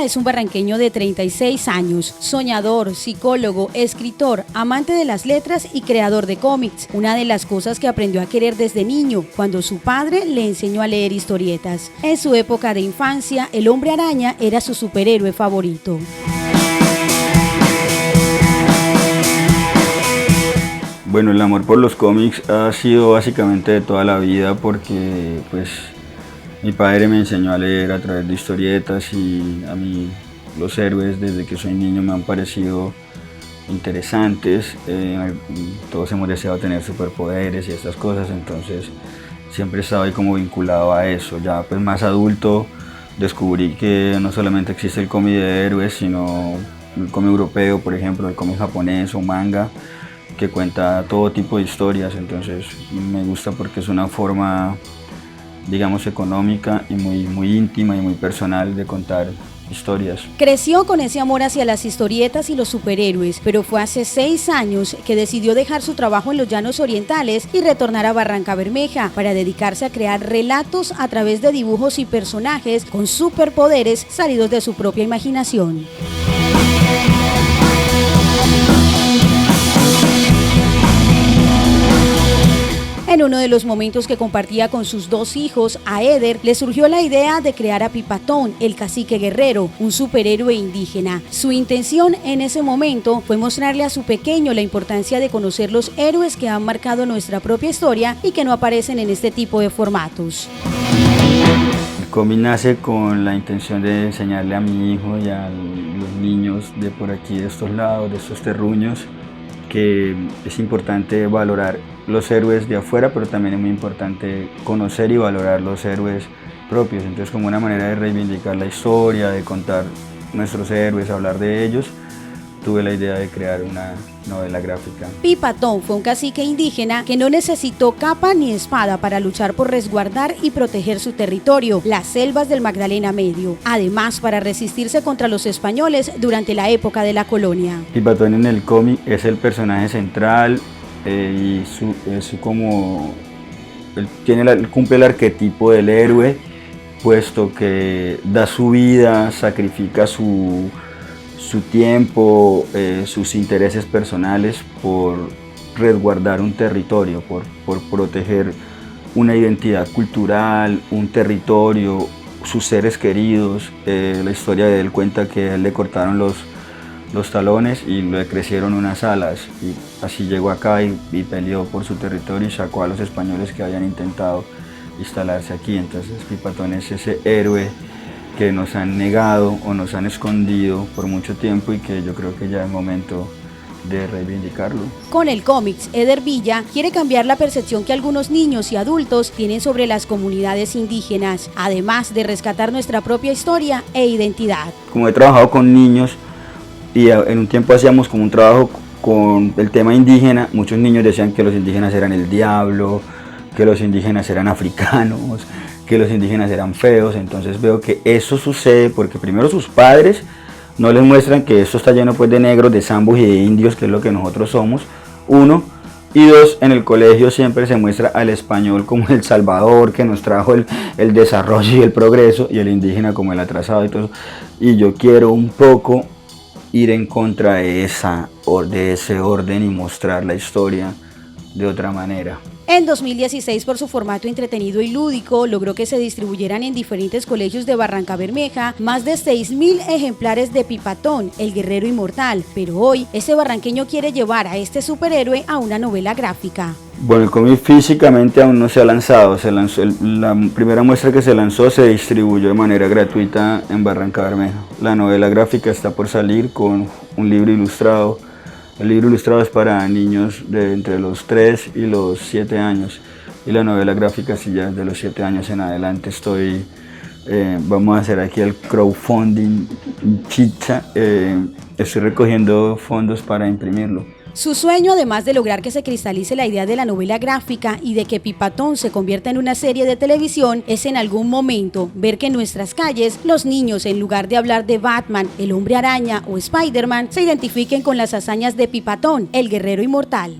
es un barranqueño de 36 años, soñador, psicólogo, escritor, amante de las letras y creador de cómics. Una de las cosas que aprendió a querer desde niño, cuando su padre le enseñó a leer historietas. En su época de infancia, el Hombre Araña era su superhéroe favorito. Bueno, el amor por los cómics ha sido básicamente de toda la vida porque pues mi padre me enseñó a leer a través de historietas y a mí los héroes desde que soy niño me han parecido interesantes. Todos hemos deseado tener superpoderes y estas cosas, entonces siempre he estado ahí como vinculado a eso. Ya pues más adulto descubrí que no solamente existe el cómic de héroes, sino el cómic europeo, por ejemplo, el cómic japonés o manga, que cuenta todo tipo de historias. Entonces me gusta porque es una forma, digamos, económica y muy íntima y muy personal de contar historias. Creció con ese amor hacia las historietas y los superhéroes, pero fue hace 6 años que decidió dejar su trabajo en los Llanos Orientales y retornar a Barrancabermeja para dedicarse a crear relatos a través de dibujos y personajes con superpoderes salidos de su propia imaginación. En uno de los momentos que compartía con sus 2 hijos, a Eder le surgió la idea de crear a Pipatón, el cacique guerrero, un superhéroe indígena. Su intención en ese momento fue mostrarle a su pequeño la importancia de conocer los héroes que han marcado nuestra propia historia y que no aparecen en este tipo de formatos. El cómic nace con la intención de enseñarle a mi hijo y a los niños de por aquí, de estos lados, de estos terruños, que es importante valorar los héroes de afuera, pero también es muy importante conocer y valorar los héroes propios. Entonces, como una manera de reivindicar la historia, de contar nuestros héroes, hablar de ellos, tuve la idea de crear una novela gráfica. Pipatón fue un cacique indígena que no necesitó capa ni espada para luchar por resguardar y proteger su territorio, las selvas del Magdalena Medio, además para resistirse contra los españoles durante la época de la colonia. Pipatón en el cómic es el personaje central y él cumple el arquetipo del héroe, puesto que da su vida, sacrifica su tiempo, sus intereses personales por resguardar un territorio, por proteger una identidad cultural, un territorio, sus seres queridos. La historia de él cuenta que a él le cortaron los talones y le crecieron unas alas, y así llegó acá y peleó por su territorio y sacó a los españoles que habían intentado instalarse aquí. Entonces Pipatón es ese héroe que nos han negado o nos han escondido por mucho tiempo y que yo creo que ya es momento de reivindicarlo. Con el cómics, Eder Villa quiere cambiar la percepción que algunos niños y adultos tienen sobre las comunidades indígenas, además de rescatar nuestra propia historia e identidad. Como he trabajado con niños y en un tiempo hacíamos como un trabajo con el tema indígena, muchos niños decían que los indígenas eran el diablo, que los indígenas eran africanos, que los indígenas eran feos. Entonces veo que eso sucede porque primero sus padres no les muestran que esto está lleno pues de negros, de zambos y de indios, que es lo que nosotros somos, 1, y 2, en el colegio siempre se muestra al español como el salvador que nos trajo el desarrollo y el progreso, y el indígena como el atrasado y todo. Y yo quiero un poco ir en contra de ese orden y mostrar la historia de otra manera. En 2016, por su formato entretenido y lúdico, logró que se distribuyeran en diferentes colegios de Barrancabermeja más de 6.000 ejemplares de Pipatón, el guerrero inmortal. Pero hoy, ese barranqueño quiere llevar a este superhéroe a una novela gráfica. Bueno, el cómic físicamente aún no se ha lanzado. La primera muestra que se lanzó se distribuyó de manera gratuita en Barrancabermeja. La novela gráfica está por salir con un libro ilustrado. El libro ilustrado es para niños de entre los 3 y los 7 años, y la novela gráfica sí ya es de los 7 años en adelante. Vamos a hacer aquí el crowdfunding chicha, estoy recogiendo fondos para imprimirlo. Su sueño, además de lograr que se cristalice la idea de la novela gráfica y de que Pipatón se convierta en una serie de televisión, es en algún momento ver que en nuestras calles los niños, en lugar de hablar de Batman, el Hombre Araña o Spider-Man, se identifiquen con las hazañas de Pipatón, el guerrero inmortal.